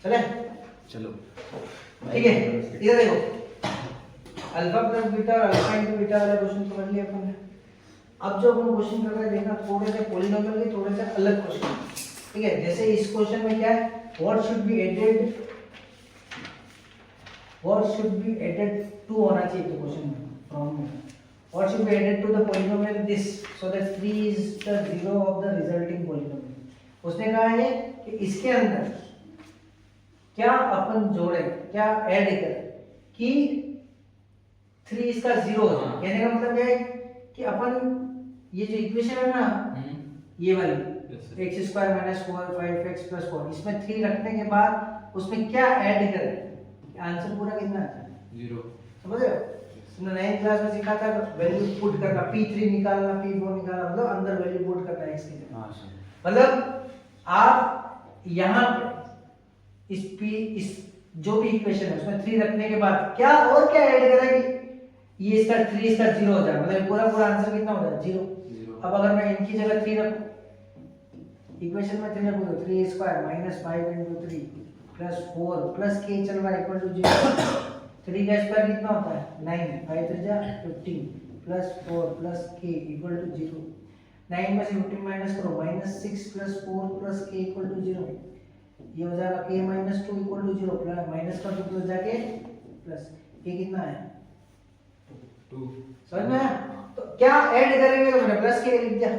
चले चलो ठीक है। इधर देखो अल्फा प्लस बीटा और अल्फा इंटू बीटा वाला क्वेश्चन तो कर लिया अपन ने। अब जो अपन क्वेश्चन कर रहे हैं देखना थोड़े से पॉलिनोमियल के थोड़े से अलग क्वेश्चन, ठीक है। जैसे इस क्वेश्चन में क्या है, what should be added to होना चाहिए तो क्वेश्चन में फ्रॉम में what should be added to the polynomial this so that 3 is the zero of the resulting polynomial. उसने कहा है कि इसके अंदर क्या अपन जोड़े, क्या ऐड करें कि 3 इसका जीरो हो जाए। कहने का मतलब क्या है कि अपन ये जो इक्वेशन है ना ये वाली x square minus 4 5x plus 4 इसमें 3 रखने के बाद उसमें क्या ऐड करें, आंसर पूरा कितना आता है, जीरो। समझ रहे हो? तुमने 9th क्लास में सीखा था वैल्यू पुट करना, p3 निकालना, p4 निकालना, मतलब अंदर वैल्यू पुट करना x की जगह। हां सर। मतलब आप यहाँ पे इस जो भी इक्वेशन है उसमें 3 रखने के बाद क्या और क्या ऐड करें कि ये इसका 3 इसका 0 हो जाए, मतलब पूरा आंसर कितना हो जाए 0। अब अगर मैं इनकी जगह 3 रखूं, इक्वेशन में 3 रखूं तो 3 square minus 5 into 3 plus 4 plus k चल रहा है इक्वल टू 0। 3 का स्क्वायर कितना होता है 9, 5 3 जा 15 plus 4 plus k equal to 0। 9 में से 15 माइनस करो minus 6 plus 4 plus k equal to 0। ये हो जाएगा k minus 2 equal to 0 plus minus का 2 प्लस जाके प्लस k कितना है 2। समझ में आया? तो क्या ऐड करेंगे तो मैंने प्लस k लिख दिया,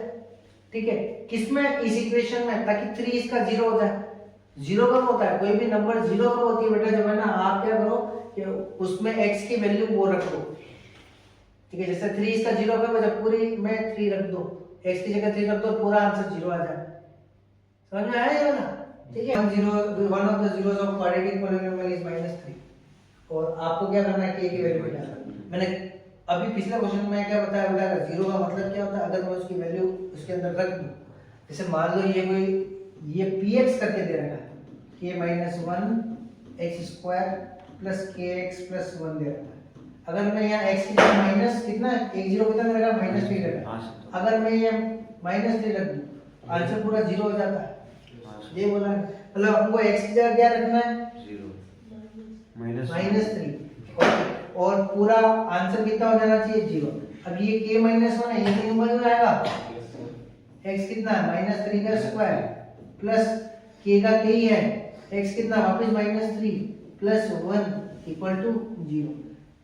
ठीक है। किसमें, इस इक्वेशन में, ताकि 3 इसका 0 हो जाए। 0 कब होता है, कोई भी नंबर 0 कब होती है बेटा, जब है ना आप क्या करो कि उसमें x की वैल्यू वो रखो, ठीक है। जैसे 3 इसका 0 कब है, जब पूरी में 3 रख दो, x की जगह 3 रख दो, पूरा आंसर 0 आ जाए। समझ में आया ये वाला, ठीक है। 1 of the zeros of quadratic polynomial is -3 और आपको क्या करना है, k की वैल्यू निकालना। मैंने अभी पिछले क्वेश्चन में क्या बताया बेटा, 0 का मतलब क्या होता है, अगर मैं उसकी वैल्यू उसके अंदर रख दूं, जैसे मान लो ये px करके दे रखा है, k minus 1 x square plus kx plus 1 दे रखा है। अगर मैं यहाँ x की जगह माइनस कितना है, एक जीरो कितना दे रखा है -3 दे रखा है। अगर मैं ये -3 रख दूं आंसर पूरा 0 हो जाता है। ये बोला मतलब हमको x की जगह क्या रखना है 0 -3 और पूरा आंसर कितना हो जाना चाहिए 0। अब ये k माइनस 1 है, ये तो ऊपर में आएगा, x कितना है -3 का स्क्वायर प्लस k का k ही है, x कितना वापस -3 plus 1 equal to 0।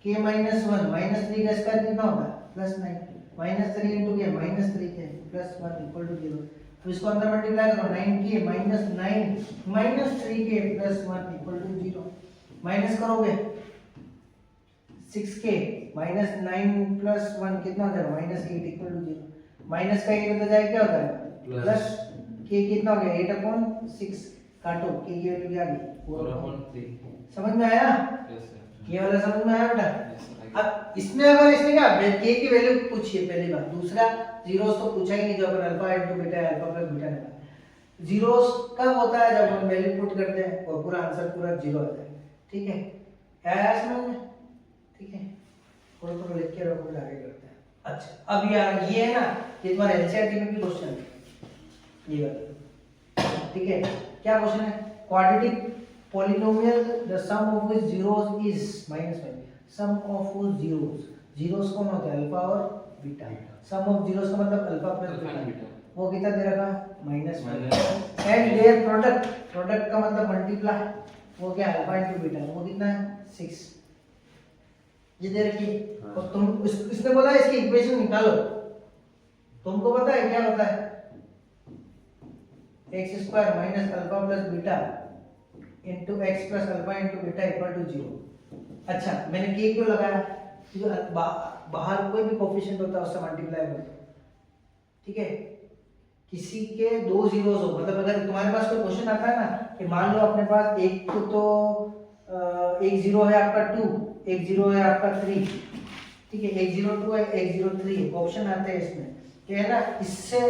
k minus 1 -3 का स्क्वायर कितना होगा +9 -3 into k -3k plus 1 equal to 0। तो इसको अंदर मल्टीप्लाई करो 9k -9 -3k plus 1 equal to 0। Minus करोगे 6k माइनस 9 प्लस 1 कितना हो जाएगा -8 इक्वल टू 0। माइनस का 8 होता जाएगा क्या होता है प्लस k कितना हो गया 8/6 काटो k की वैल्यू क्या आ गई 4/3। समझ में आया? ये वाला समझ में आया बेटा? अब इसमें अगर इसने क्या k की वैल्यू पूछी है पहली बात, दूसरा जीरोस तो पूछा ही नहीं, जो अपन alpha into beta alpha plus beta निकाला। जीरोस कब होता है, जब हम वैल्यू पुट करते हैं और पूरा आंसर पूरा 0 आता है, ठीक है। आया समझ में? ठीक है, थोड़ा लिख के रखो, आगे करते हैं। अच्छा अब यार ये है ना, ये तुम्हारा एनसीईआरटी में भी क्वेश्चन है ये वाला, ठीक है। क्या क्वेश्चन है, quadratic polynomial the sum of which zeros is -5। Sum of zeros, zeros कौन होता है अल्फा और बीटा। सम ऑफ जीरोस का मतलब अल्फा प्लस बीटा, वो कितना दे रखा -5 एंड देयर प्रोडक्ट का मतलब मल्टीप्लाई, वो क्या अल्फा इनटू बीटा, वो कितना है 6 ये दे रखी है। और तुम इसने बोला इसकी इक्वेशन निकालो, तुमको पता है क्या होता है x square minus alpha plus beta into x plus alpha into beta equal to 0। अच्छा मैंने k क्यों लगाया, क्योंकि बाहर कोई भी कोएफिशिएंट होता है उससे मल्टीप्लाई करो, ठीक है। किसी के 2 जीरोस हो, मतलब अगर तुम्हारे पास कोई क्वेश्चन आता है ना कि मान लो अपने पास एक एक जीरो है आपका 2, एक जीरो है आपका 3, ठीक है। एक 02 है एक 03 है, ऑप्शन आते हैं इसमें कि है ना, इससे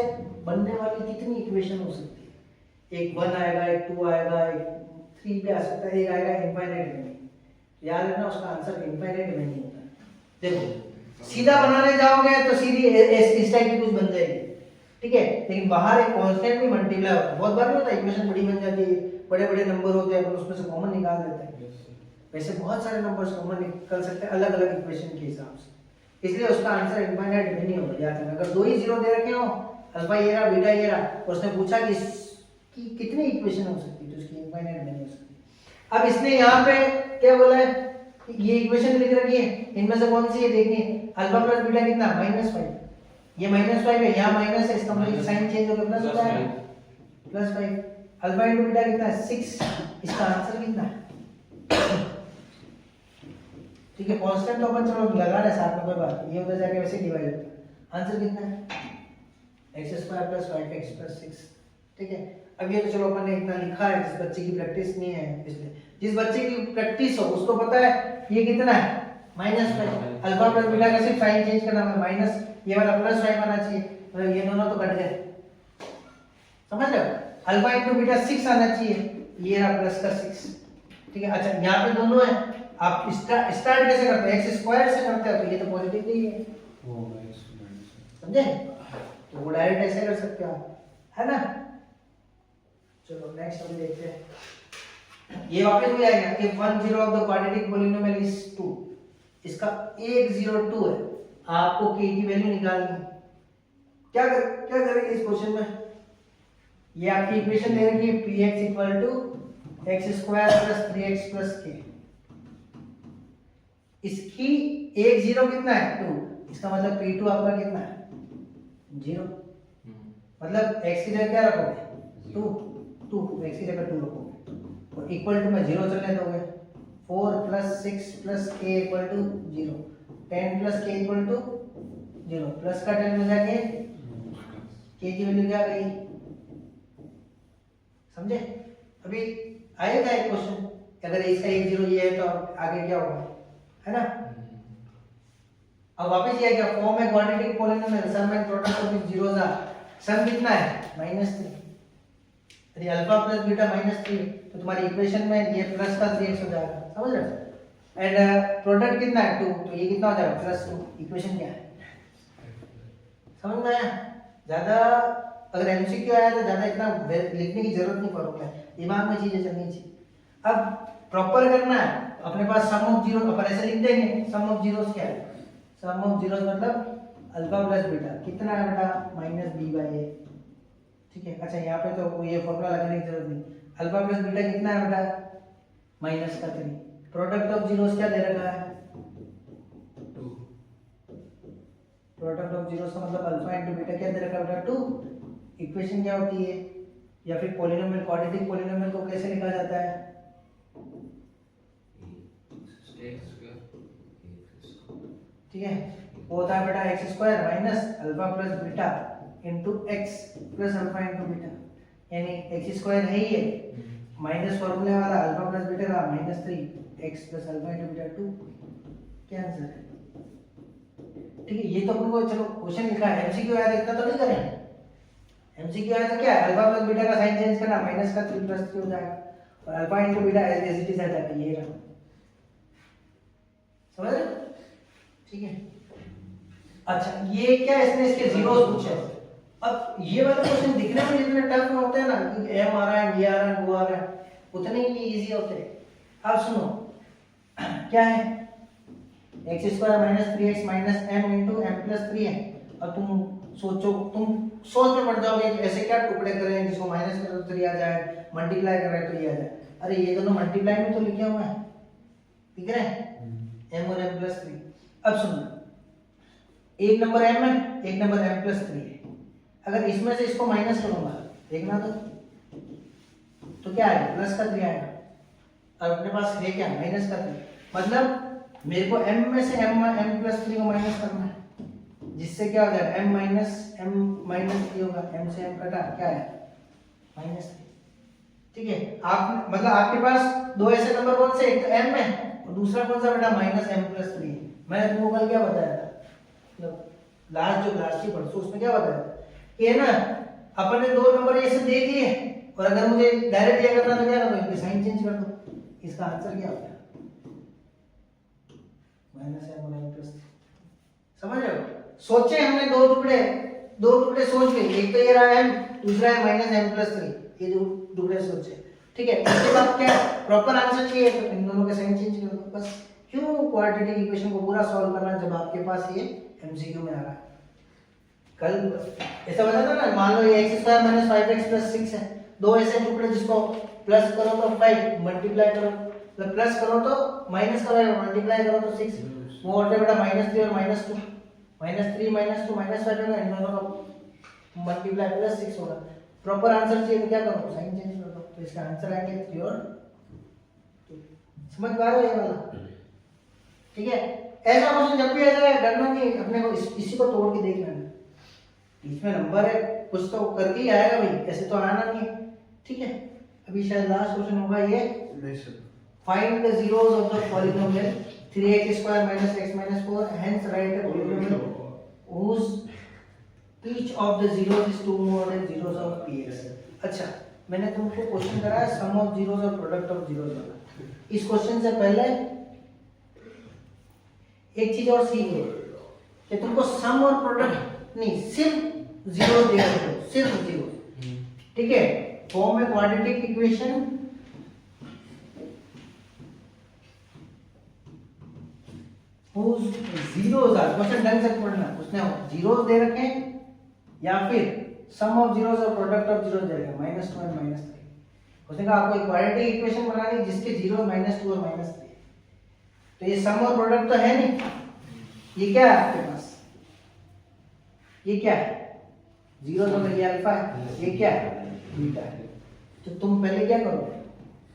बनने वाली कितनी इक्वेशन हो सकती है, एक 1 आएगा, एक 2 आएगा, एक 3 भी आ सकता है, एक आएगा इनफाइनाइट में। याद रखना उसका आंसर इनफाइनाइट में नहीं होता है। देखो सीधा बनाने जाओगे तो सीधी इस टाइप की कुछ बन जाएगी, ठीक है। लेकिन बाहर एक कांस्टेंट भी मल्टीप्लाई होता है, बहुत बार नहीं होता इक्वेशन बड़ी बन जाती है बड़े बड़े नंबर होते हैं अपन उसमें से कॉमन निकाल देते हैं। वैसे बहुत सारे नंबर्स कॉमन निकल सकते हैं अलग अलग इक्वेशन के हिसाब से, इसलिए उसका आंसर इनफाइनाइट भी नहीं होगा। याद रखना, अगर दो ही जीरो दे रखे हो, अल्फा ये रहा बीटा ये रहा, और उसने पूछा कि कितनी इक्वेशन हो सकती है, तो उसकी इनफाइनाइट नहीं हो सकती। अब इसने यहाँ पे क्या बोला है, ये इक्वेशन लिख रखी है, इनमें से कौन सी है देखनी है। अल्फा प्लस बीटा कितना, -5, ये -5 है, यहाँ माइनस है, इसका मतलब साइन चेंज होकर प्लस हो जाएगा, +5। अल्फा इनटू बीटा कितना है, 6, इसका आंसर कितना है। ठीक है, कांस्टेंट तो अपन चलो लगा रहे साथ में, कोई बात नहीं, ये उधर जाके वैसे डिवाइड होता है। आंसर कितना है, x² + 5x + 6। ठीक है, अब ये तो चलो अपन ने इतना लिखा है, जिस बच्चे की प्रैक्टिस नहीं है, इसलिए जिस बच्चे की प्रैक्टिस हो उसको पता है ये कितना है, -5। अल्फा प्लस बीटा का सिर्फ साइन चेंज करना है, माइनस ये वाला +5 आना चाहिए, मतलब ये दोनों तो कट गए, समझ रहे हो। अल्फा इनटू बीटा 6 आना चाहिए, ये रहा प्लस का 6। ठीक है, अच्छा यहाँ पे दोनों है, आप स्टार्ट कैसे करते हैं, x² से करते हो, तो ये तो पॉजिटिव नहीं है, समझे, तो वो डायरेक्ट ऐसे कर सकते हो आप, है ना। चलो नेक्स्ट हम देखते हैं, ये वापस भी आएगा कि 1 0 of the quadratic polynomial is 2, इसका 1 0 2 है, आपको k की वैल्यू निकालनी है। क्या करेंगे इस क्वेश्चन में, ये आपकी इक्वेशन दे रखी है px = x² + 3x + k, इसकी 1 0 कितना है, 2, इसका मतलब p2 आपका कितना है, 0, मतलब x की जगह क्या रखोगे, 2 x की जगह 2 रखोगे, और इक्वल टू में 0 चलने दोगे, 4 + 6 + k = 0, 10 + k = 0, प्लस का 10 में जाके k की वैल्यू क्या गई, समझे। अभी आएगा एक क्वेश्चन, अगर इसका 1 0 ये है तो आगे क्या होगा, है ना। अब वापस ये क्या फॉर्म है quadratic polynomial, sum and product of its zeros are, sum कितना है, -3, यदि अल्फा प्लस बीटा -3, तो तुम्हारी इक्वेशन में ये प्लस का 3x हो जाएगा, समझ रहे हो। एंड प्रोडक्ट कितना है 2, तो ये कितना हो जाएगा +2, इक्वेशन क्या है, समझ में आया। ज्यादा अगर एमसीक्यू आया तो ज्यादा इतना लिखने की जरूरत नहीं पड़ोगे, दिमाग में चीजें चलनी चाहिए। अब प्रॉपर करना है, अपने पास सम ऑफ जीरो अपन ऐसे लिख देंगे, सम ऑफ जीरोस क्या है, सम ऑफ जीरोस मतलब अल्फा प्लस बीटा कितना है बेटा, -b/a। ठीक है, अच्छा यहाँ पे तो ये फॉर्मूला लगाने की जरूरत नहीं, अल्फा प्लस बीटा कितना है बेटा, -3। प्रोडक्ट ऑफ जीरोस क्या दे रखा है, 2। प्रोडक्ट ऑफ जीरोस का मतलब अल्फा इनटू बीटा क्या दे रखा है बेटा, 2। इक्वेशन क्या होती है, या फिर पॉलिनोमियल क्वाड्रेटिक पॉलिनोमियल को कैसे लिखा जाता है, ठीक है, वो होता है बेटा x² - alpha plus beta into x plus alpha into beta, यानी x² है ही है, माइनस फॉर्मूले वाला अल्फा प्लस बीटा का -3 x plus alpha into beta 2, क्या आंसर है। ठीक है, ये तो अपन को चलो क्वेश्चन लिखा है, एमसीक्यू आया तो इतना तो नहीं करेंगे, एमसीक्यू आया तो क्या है, अल्फा प्लस बीटा का साइन चेंज करना, माइनस का 3 + 3 हो जाएगा, और alpha into beta as it is आ जाएगा, ये रहा, समझ रहे, ठीक है। अच्छा ये क्या, इसने इसके जीरोस पूछे। अब ये वाला क्वेश्चन दिखने में जितने टफ होते हैं ना, कि एम आ रहा है, ये आ रहा है, वो आ रहा है, उतने ही इजी होते हैं। अब सुनो क्या है, x² - 3x - m * m + 3 है। अब तुम सोचो, तुम सोच में पड़ जाओगे कि ऐसे क्या टुकड़े करें जिसको माइनस करो तो 3 आ जाए, मल्टीप्लाई कर रहे हैं तो ये आ जाए, अरे ये दोनों मल्टीप्लाई में तो लिखे हुए हैं, दिख रहे हैं, m और m + 3। अब सुनो, एक नंबर m है, एक नंबर m + 3 है, अगर इसमें से इसको माइनस करूंगा, देखना तो क्या आएगा, प्लस का 3 आएगा, और अपने पास है क्या, माइनस का 3, मतलब मेरे को m में से m + 3 को माइनस करना है, जिससे क्या हो जाएगा, m - -3 होगा, m से m कटा, क्या है, -3। ठीक है, आप मतलब आपके पास दो ऐसे नंबर कौन से, एक तो m है और दूसरा कौन सा बेटा, -m + 3। मैंने तुमको कल क्या बताया था, मतलब लास्ट ही परसों, उसमें क्या बताया था कि है ना, अपन ने दो नंबर ऐसे दे दिए, और अगर मुझे डायरेक्ट ये करना तो क्या करो, इनके साइन चेंज कर दो, इसका आंसर क्या होगा, -m और m + 3। समझ रहे हो, सोचे हमने दो टुकड़े सोच लिए, एक तो ये रहा m, दूसरा है -m + 3, ये दो टुकड़े सोचे, ठीक है, इसके बाद क्या प्रॉपर आंसर चाहिए तो इन दोनों के साइन चेंज कर दो बस। क्यों क्वाड्रेटिक इक्वेशन को पूरा सॉल्व करना जब आपके पास ये एमसीक्यू में आ रहा है। कल ऐसा बता था ना, मान लो ये x² - 5x + 6 है, दो ऐसे टुकड़े जिसको प्लस करो तो 5, मल्टीप्लाई करो मतलब प्लस करो तो माइनस करो, मल्टीप्लाई करो तो 6, वो होता है बेटा -3 और -2, -3 -2 -5 है ना, इन दोनों का मल्टीप्लाई प्लस 6 होगा। प्रॉपर आंसर चाहिए तो क्या करो, साइन चेंज कर दो, तो इसका आंसर आएगा 3 और 2। समझ पा रहे हो ये वाला? ठीक है, ऐसा क्वेश्चन जब भी आ जाए डरना नहीं, अपने को इसी को तोड़ के देख लेना, इसमें नंबर है कुछ तो करके ही आएगा भाई, ऐसे तो आना नहीं है। ठीक है, अभी शायद लास्ट क्वेश्चन होगा ये, find the zeros of the polynomial 3x² - x - 4, hence write a polynomial whose each of the zeros is 2 more than zeros of px। अच्छा, मैंने तुमको क्वेश्चन कराया सम ऑफ जीरोस और प्रोडक्ट ऑफ जीरोस वाला। इस question से पहले एक चीज और सीखो कि तुमको सम और प्रोडक्ट नहीं, सिर्फ जीरो देगा, सिर्फ जीरो। ठीक है, फॉर्म में quadratic equation whose zeros are, question ढंग से पढ़ना, उसने जीरोस दे रखे हैं या फिर सम ऑफ जीरोस और प्रोडक्ट ऑफ जीरोस दे रखे हैं -2 और -3। उसने कहा आपको एक क्वाड्रेटिक इक्वेशन बनानी जिसके जीरो -2 और -3, तो ये सम और प्रोडक्ट तो है नहीं, ये क्या है आपके पास, ये क्या है, जीरो तो ये अल्फा है, ये क्या है, बीटा है। तो तुम पहले क्या करोगे,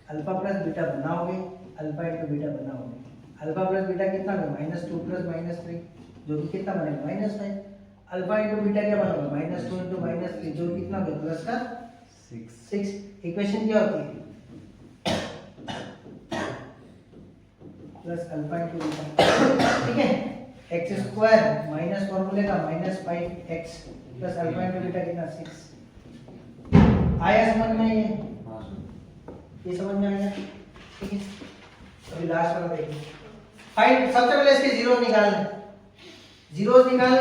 अल्फा प्लस बीटा बनाओगे, अल्फा इनटू बीटा बनाओगे। अल्फा प्लस बीटा कितना होगा, -2 + -3, जो कि कितना बनेगा -5। अल्फा इनटू बीटा क्या बनेगा, -2 × -3, जो कितना होगा प्लस का 6। इक्वेशन क्या होती है, प्लस अल्फा इनटू बीटा। ठीक है, x² माइनस फॉर्मूले का -5x plus alpha into beta कितना 6। आया समझ में ये समझ में आया? ठीक है, अभी लास्ट वाला देखिए, फाइंड, सबसे पहले इसके जीरो निकालने, जीरो निकाल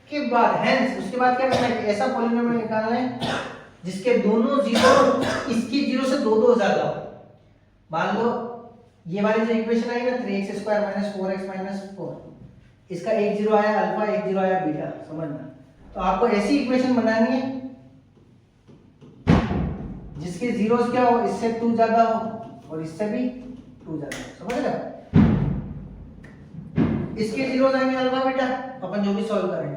के बाद हेंस उसके बाद क्या करना है, ऐसा पॉलिनोमियल निकालना है जिसके दोनों जीरो इसकी जीरो से दो दो ज्यादा हो। मान लो ये वाली जो इक्वेशन आई ना 3x² - 4x - 4, इसका एक जीरो आया अल्फा, एक जीरो आया बीटा, समझना। तो आपको ऐसी इक्वेशन बनानी है जिसके जीरोस क्या हो, इससे 2 ज्यादा हो और इससे भी 2 ज्यादा हो, समझ रहे हो? इसके जीरोस आएंगे अल्फा बीटा, अपन जो भी सॉल्व करेंगे।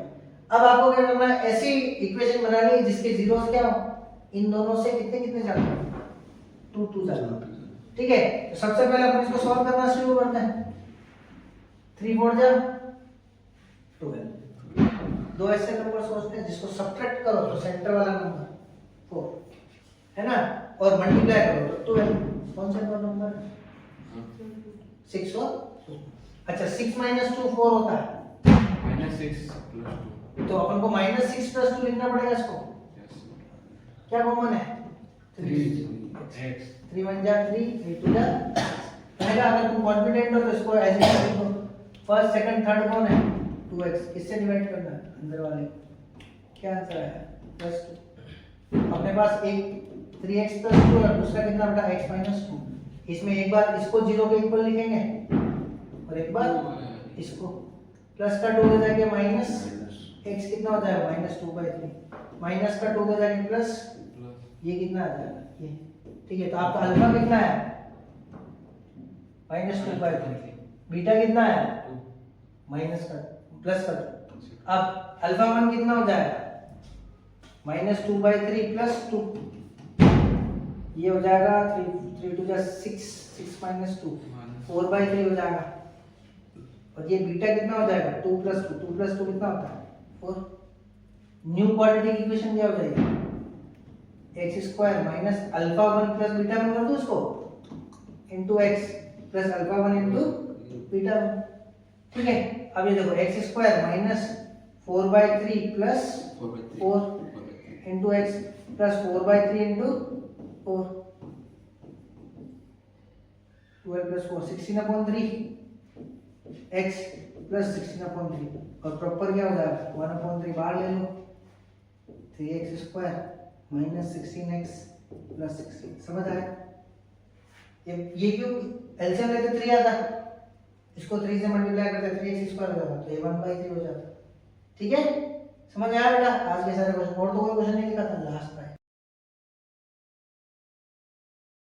अब आपको क्या करना है, ऐसी इक्वेशन बनानी है जिसके जीरोस क्या हो, इन दोनों से कितने कितने ज्यादा हो, 2 ज्यादा। ठीक है, तो सबसे पहले अपन इसको सॉल्व करना शुरू करते हैं। 3 4 जा 12, दो ऐसे नंबर सोचते हैं जिसको सब्ट्रैक्ट करो तो सेंटर वाला नंबर 4 है ना, और मल्टीप्लाई करो तो 12। कौन सा नंबर है, 6 और 2। अच्छा, 6 - 2 4 होता है, -6 + 2, तो अपन को -6 + 2 लिखना पड़ेगा इसको। क्या कॉमन है, 3x 3 1 जा 3, 3 2 जा। पहला अगर तुम कॉन्फिडेंट हो तो इसको ऐसे ही लिखो, फर्स्ट सेकंड थर्ड कौन है, 2x, किससे डिवाइड करना है, अंदर वाले। क्या आंसर आया, +2। अपने पास एक 3x + 2 और दूसरा कितना बेटा x - 2। इसमें एक बार इसको 0 के इक्वल लिखेंगे और एक बार इसको, प्लस का 2 हो जाएगा माइनस, x कितना हो जाएगा -2/3, माइनस का 2 हो जाएगा प्लस, ये कितना आ जाएगा ये। ठीक है, तो आपका अल्फा कितना है, -2/3, बीटा कितना है, माइनस का प्लस का। अब अल्फा 1 कितना हो जाएगा, -2/3 + 2, ये हो जाएगा 3 2 जा 6, 6 - 2 4/3 हो जाएगा। और ये बीटा कितना हो जाएगा, 2 + 2, 2 + 2 कितना होता है 4। न्यू क्वाड्रेटिक इक्वेशन क्या हो जाएगी, x² minus alpha 1 plus beta 1 कर दो इसको into x plus alpha 1 into beta 1। ठीक है, अब ये देखो x² minus 4/3 plus 4 into x plus 4/3 into 4, 12 + 4 16/3 x plus 16/3, और प्रॉपर क्या हो जाएगा 1/3 बाहर ले लो, 3x² - 16x + 16। समझ आया? ये क्यों एलसीएम लेते 3 आता, इसको 3 से मल्टीप्लाई करते 3x स्क्वायर हो जाता, तो ये 1/3 हो जाता। ठीक है, समझ आया बेटा? आज के सारे क्वेश्चन, और तो कोई क्वेश्चन नहीं